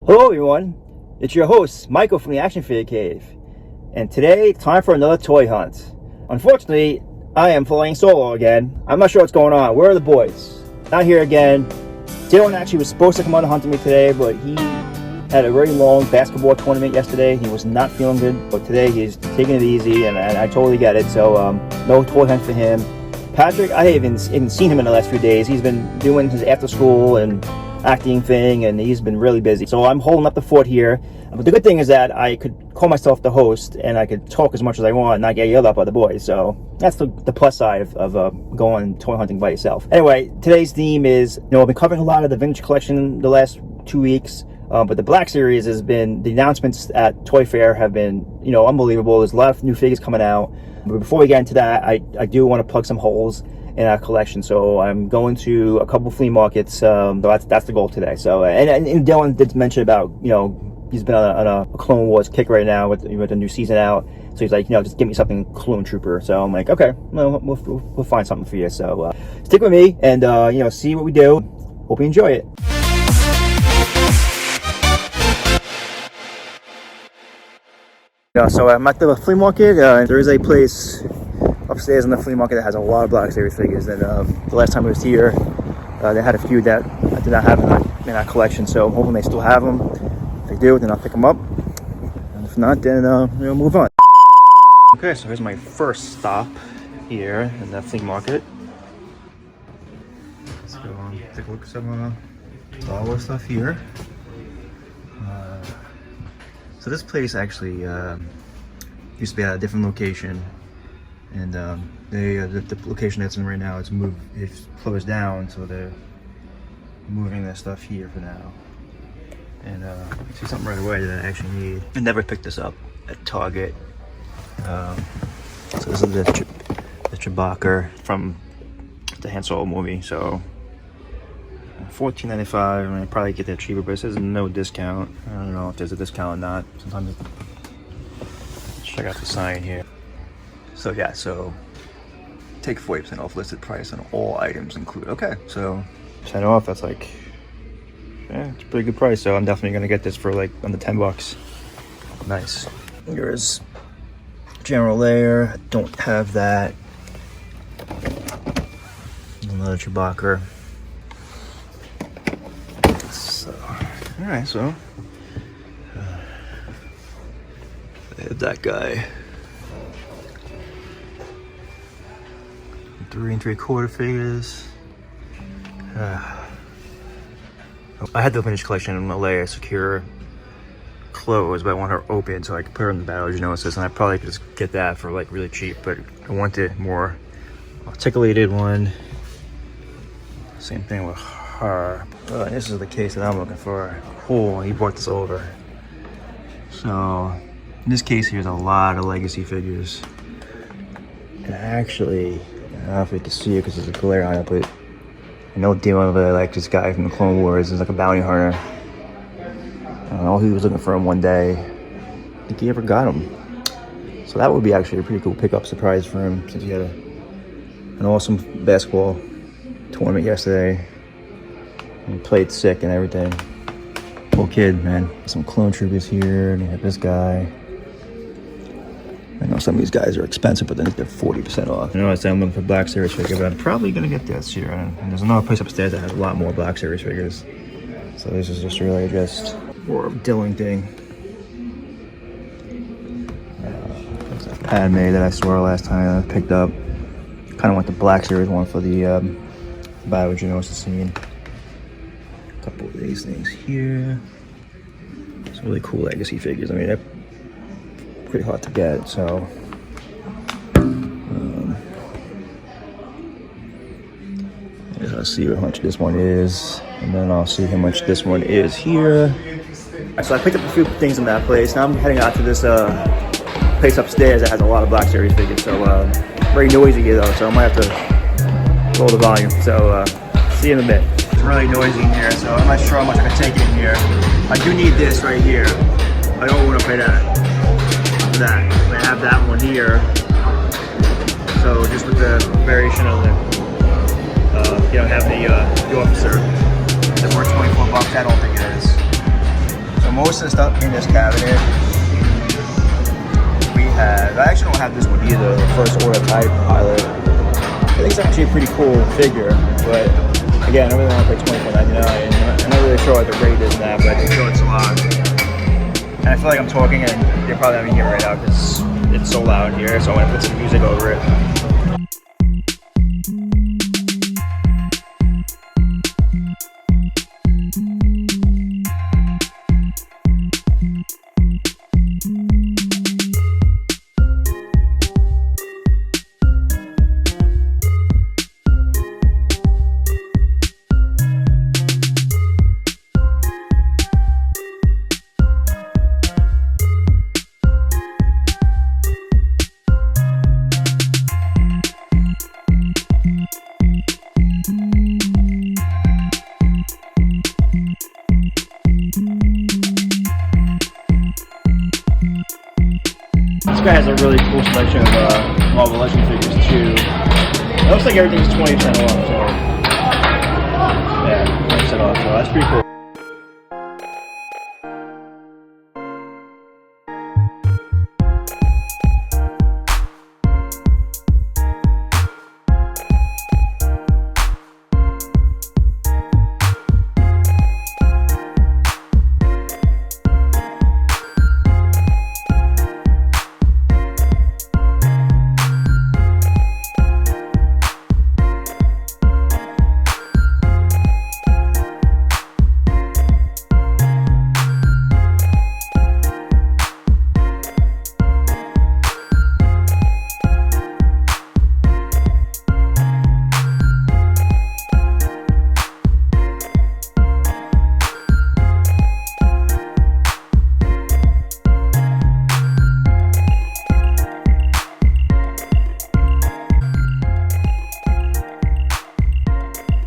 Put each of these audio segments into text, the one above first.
Hello everyone, it's your host Michael from the Action Figure Cave, and today time for another toy hunt. Unfortunately, I am flying solo again. I'm not sure what's going on. Where are the boys? Not here again. Dylan actually was supposed to come out and hunt me today, but he had a very long basketball tournament yesterday. He was not feeling good, but today he's taking it easy, and I totally get it. So no toy hunt for him. Patrick, I haven't seen him in the last few days. He's been doing his after school and acting thing, and he's been really busy. So I'm holding up the fort here. But the good thing is that I could call myself the host, and I could talk as much as I want and not get yelled at by the boys. So that's the plus side of going toy hunting by yourself. Anyway, today's theme is, I've been covering a lot of the vintage collection the last 2 weeks. But the Black Series has been, the announcements at Toy Fair have been, unbelievable. There's a lot of new figures coming out. But before we get into that, I do want to plug some holes in our collection. So I'm going to a couple flea markets. That's the goal today. So and Dylan did mention about, he's been on a Clone Wars kick right now with the new season out. So he's like, just give me something Clone Trooper. So I'm like, okay, well, we'll find something for you. So stick with me and see what we do. Hope you enjoy it. So I'm at the flea market. There is a place upstairs in the flea market that has a lot of Black Series figures. And the last time I was here, they had a few that I did not have in our collection. So I'm hoping they still have them. If they do, then I'll pick them up. And if not, then we'll move on. Okay, so here's my first stop here in the flea market. Let's go take a look at some Star Wars stuff here. So this place actually used to be at a different location, and the location that's in right now it's closed down, so they're moving their stuff here for now. And I see something right away that I actually need. I never picked this up at Target. So this is the Chewbacca from the Han Solo movie. So $14.95. I mean, I'd probably get that cheaper, but it says no discount. I don't know if there's a discount or not. Sometimes check out the sign here. So yeah, so take 40% off listed price on all items included. Okay, so 10 off. That's like, it's a pretty good price. So I'm definitely gonna get this for like under $10. Nice. Here's General Lair. I don't have that. Another Chewbacca. Alright, so I have that guy. 3 3/4 figures. I had the vintage collection in Malaya Secure closed, but I want her open so I could put her in the battle Geonosis, and I probably could just get that for like really cheap, but I wanted more articulated one. Same thing with her. This is the case that I'm looking for. Oh, he brought this over. So in this case here's a lot of legacy figures, and actually, I don't know if you can see it because there's a glare on it, but I know Dylan really liked this guy from the Clone Wars. He's like a bounty hunter. I don't know, he was looking for him one day. I think he ever got him. So that would be actually a pretty cool pickup surprise for him, since he had an awesome basketball tournament yesterday. He played sick and everything. Cool kid, man. Some Clone Troopers here, and you have this guy. I know some of these guys are expensive, but then they're 40% off. I know I said I'm looking for Black Series figure, but I'm probably gonna get this here. And there's another place upstairs that has a lot more Black Series figures. So this is just really just more of a Dylan thing. There's that Padme that I saw last time I picked up. Kind of want the Black Series one for the Battle of Geonosis scene. Couple of these things here. Some really cool legacy figures. I mean, they're pretty hard to get, so I'll see how much this one is, and then I'll see how much this one is here. So I picked up a few things in that place. Now I'm heading out to this place upstairs that has a lot of Black Series figures. So very noisy here though, so I might have to roll the volume. So see you in a bit. It's really noisy in here, so I'm not sure how much I can take in here. I do need this right here. I don't want to pay that. For that, I have that one here. So just with the variation of the, have the officer. It's worth $24. I don't think it is. So most of the stuff in this cabinet we have. I actually don't have this one either, the First Order Type Pilot. I think it's actually a pretty cool figure, but again, I really want to pay $24.99. I'm not really sure what the rate is now, but I think it's a lot. And I feel like I'm talking and you're probably not even hearing it right now because it's so loud here, so I'm going to put some music over it. This guy has a really cool selection of Marvel Legend figures too. It looks like everything's 20% off, so yeah, 20% off, so that's pretty cool.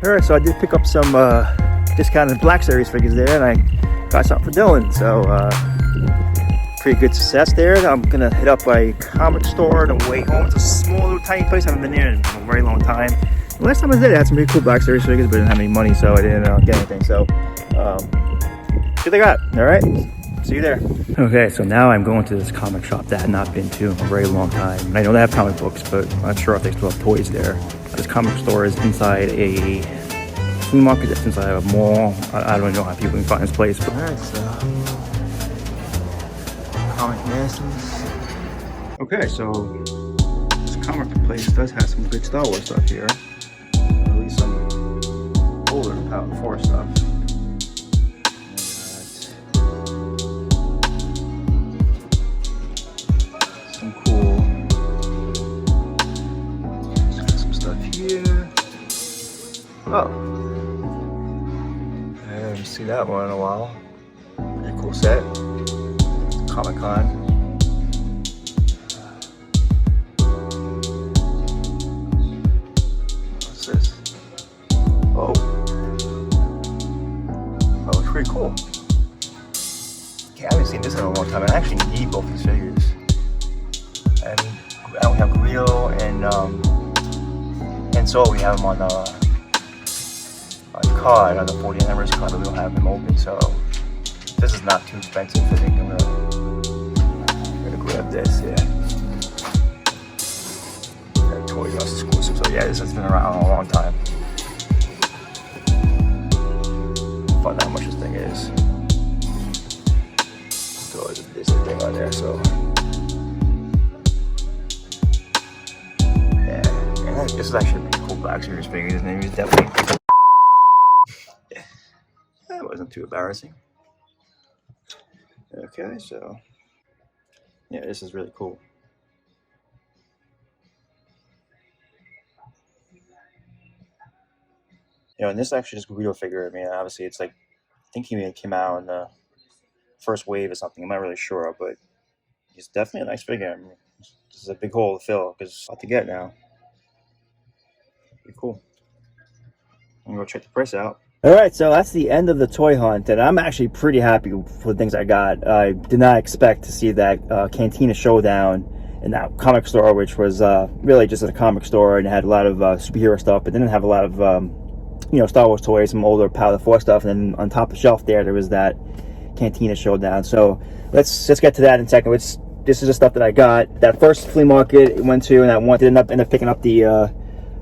Alright, so I did pick up some discounted Black Series figures there, and I got something for Dylan, so pretty good success there. I'm gonna hit up a comic store on the way home. It's a small little tiny place. I haven't been there in a very long time. The last time I was there, I had some pretty cool Black Series figures, but I didn't have any money, so I didn't get anything. So see what they got. Alright, see you there. Okay, so now I'm going to this comic shop that I had not been to in a very long time. And I know they have comic books, but I'm not sure if they still have toys there. This comic store is inside a flea market that's inside a mall. I don't know how people can find this place. But alright, so Comic Masters. Okay, so this comic place does have some good Star Wars stuff here. At least some older Power 4 stuff. Some cool. Got some stuff here. Oh. I haven't seen that one in a while. Pretty cool set. Comic-Con. What's this? Oh. That looks pretty cool. Okay, I haven't seen this in a long time. I actually need both these figures. And I don't have Greedo and so we have them on the card, on the 40th anniversary card, but we don't have them open, so this is not too expensive. I think I'm gonna grab this, yeah. That Toys R Us exclusive, so yeah, this has been around a long time. Find out how much this thing is. So there's a Disney thing on there, so yeah, this is actually a pretty cool Black Series figure. His name is definitely. That wasn't too embarrassing. Okay, so yeah, this is really cool. And this actually is a Greedo figure. I mean, obviously, it's like, I think he came out in the first wave or something. I'm not really sure, but he's definitely a nice figure. I mean, this is a big hole to fill because it's hard to get now. Pretty cool. I'm gonna go check the price out. Alright, so that's the end of the toy hunt, and I'm actually pretty happy for the things I got. I did not expect to see that Cantina Showdown in that comic store, which was really just a comic store, and it had a lot of superhero stuff, but didn't have a lot of Star Wars toys, some older Power 4 stuff, and then on top of the shelf there was that Cantina Showdown. So let's get to that in a second. This is the stuff that I got. That first flea market I went to, and I ended up picking up the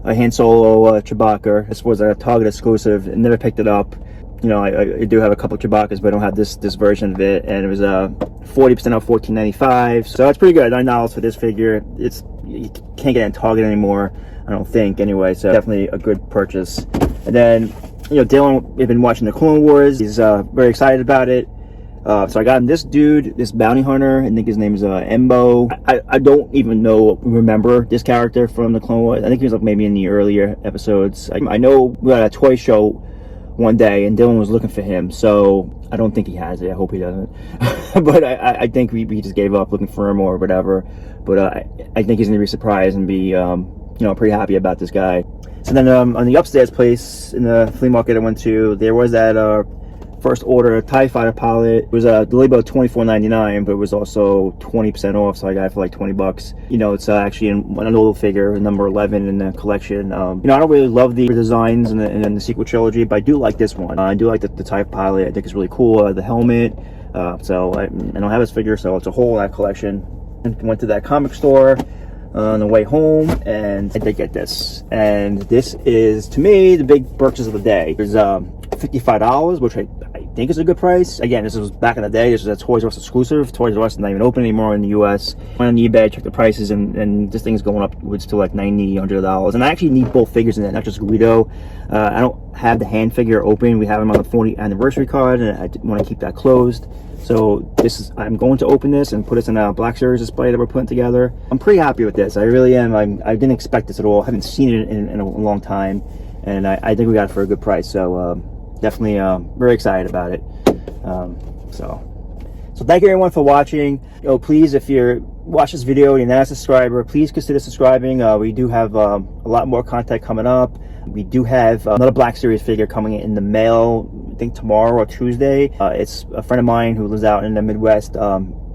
Han Solo Chewbacca. This was a Target exclusive. I never picked it up. You know, I do have a couple of Chewbaccas, but I don't have this version of it. And it was 40% off, $14.95. So that's pretty good. $9 for this figure. You can't get it in Target anymore, I don't think. Anyway, so definitely a good purchase. And then, you know, Dylan, we've been watching the Clone Wars. He's very excited about it. So I got him this dude, this bounty hunter. I think his name is Embo. I don't even remember this character from the Clone Wars. I think he was like maybe in the earlier episodes. I know we had a toy show one day and Dylan was looking for him, so I don't think he has it. I hope he doesn't. But I think he just gave up looking for him or whatever. But I think he's gonna be surprised and be you know, pretty happy about this guy. So then on the upstairs place in the flea market I went to, there was that first order TIE Fighter pilot. It was the label $24.99, but it was also 20% off, so I got it for like 20 bucks. You know, it's actually an old figure, number 11 in the collection. You know, I don't really love the designs in the sequel trilogy, but I do like this one. I do like the TIE pilot. I think it's really cool. The helmet. So I don't have this figure, so it's a whole in that collection. And went to that comic store on the way home, and I did get this. And this is, to me, the big purchase of the day. There's $55, which I think is a good price. Again, this was back in the day. This was a Toys R Us exclusive. Toys R Us is not even open anymore in the US. Went on eBay, checked the prices, and this thing's going upwards to like $90, $100. And I actually need both figures in it, not just Guido. I don't have the hand figure open. We have him on the 40th anniversary card, and I want to keep that closed. So I'm going to open this and put this in a Black Series display that we're putting together. I'm pretty happy with this. I really am. I didn't expect this at all. I haven't seen it in a long time, and I think we got it for a good price. So definitely very excited about it. So thank you everyone for watching. You know, please, if you're watch this video and you're not a subscriber, please consider subscribing. We do have a lot more content coming up. We do have another Black Series figure coming in the mail, I think tomorrow or Tuesday. It's a friend of mine who lives out in the Midwest,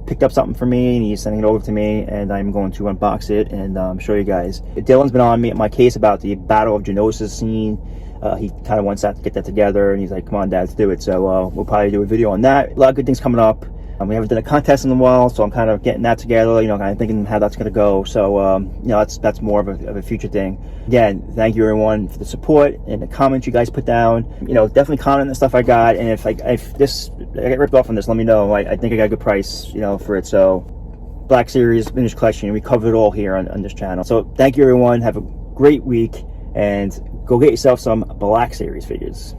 picked up something for me, and he's sending it over to me, and I'm going to unbox it and show you guys. Dylan's been on my case about the Battle of Geonosis scene. He kind of wants to get that together, and he's like, come on, Dad, let's do it. So we'll probably do a video on that. A lot of good things coming up. We haven't done a contest in a while, so I'm kind of getting that together, you know, kind of thinking how that's going to go. So, you know, that's more of a future thing. Again, thank you everyone for the support and the comments you guys put down. You know, definitely comment on the stuff I got, and if I get ripped off on this, let me know. I think I got a good price, you know, for it. So, Black Series Vintage Collection, we covered it all here on this channel. So, thank you everyone. Have a great week, and go get yourself some Black Series figures.